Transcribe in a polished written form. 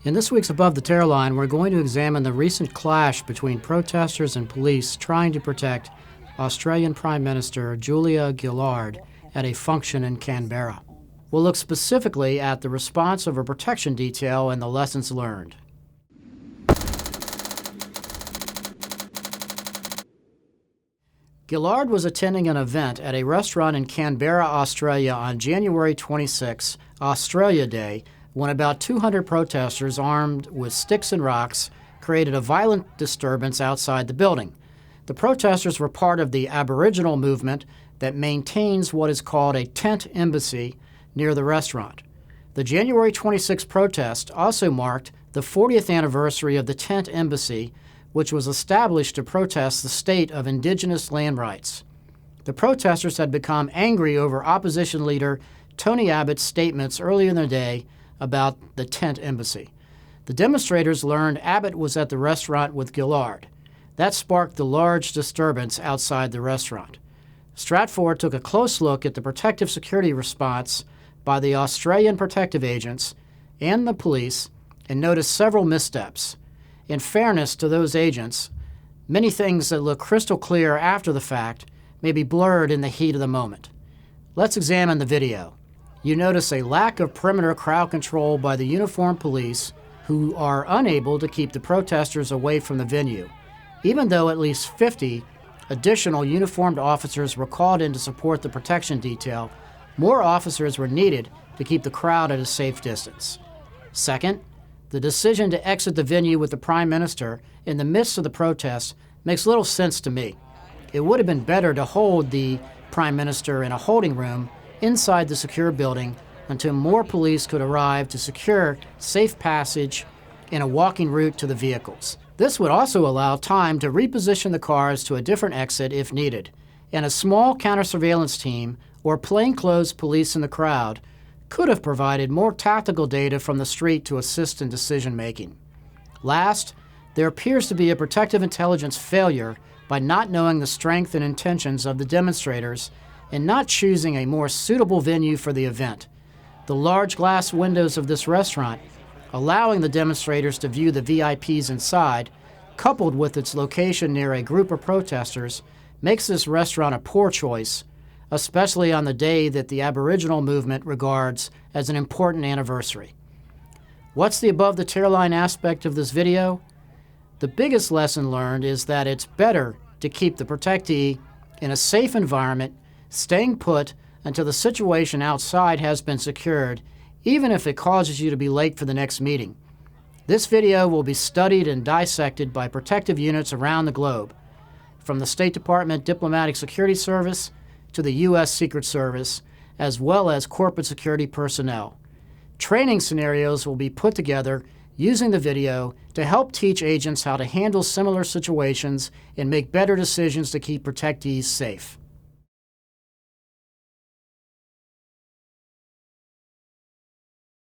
In this week's Above the Tearline, we're going to examine the recent clash between protesters and police trying to protect Australian Prime Minister Julia Gillard at a function in Canberra. We'll look specifically at the response of a protection detail and the lessons learned. Gillard was attending an event at a restaurant in Canberra, Australia on January 26, Australia Day, when about 200 protesters armed with sticks and rocks created a violent disturbance outside the building. The protesters were part of the Aboriginal movement that maintains what is called a tent embassy near the restaurant. The January 26 protest also marked the 40th anniversary of the tent embassy, which was established to protest the state of Indigenous land rights. The protesters had become angry over opposition leader Tony Abbott's statements earlier in the day about the tent embassy. The demonstrators learned Abbott was at the restaurant with Gillard. That sparked the large disturbance outside the restaurant. Stratfor took a close look at the protective security response by the Australian protective agents and the police and noticed several missteps. In fairness to those agents, many things that look crystal clear after the fact may be blurred in the heat of the moment. Let's examine the video. You notice a lack of perimeter crowd control by the uniformed police, who are unable to keep the protesters away from the venue. Even though at least 50 additional uniformed officers were called in to support the protection detail, more officers were needed to keep the crowd at a safe distance. Second, the decision to exit the venue with the Prime Minister in the midst of the protest makes little sense to me. It would have been better to hold the Prime Minister in a holding room inside the secure building until more police could arrive to secure safe passage and a walking route to the vehicles. This would also allow time to reposition the cars to a different exit if needed, and a small counter-surveillance team or plainclothes police in the crowd could have provided more tactical data from the street to assist in decision-making. Last, there appears to be a protective intelligence failure by not knowing the strength and intentions of the demonstrators and not choosing a more suitable venue for the event. The large glass windows of this restaurant, allowing the demonstrators to view the VIPs inside, coupled with its location near a group of protesters, makes this restaurant a poor choice, especially on the day that the Aboriginal movement regards as an important anniversary. What's the above the tearline aspect of this video? The biggest lesson learned is that it's better to keep the protectee in a safe environment, staying put until the situation outside has been secured, even if it causes you to be late for the next meeting. This video will be studied and dissected by protective units around the globe, from the State Department Diplomatic Security Service to the U.S. Secret Service, as well as corporate security personnel. Training scenarios will be put together using the video to help teach agents how to handle similar situations and make better decisions to keep protectees safe.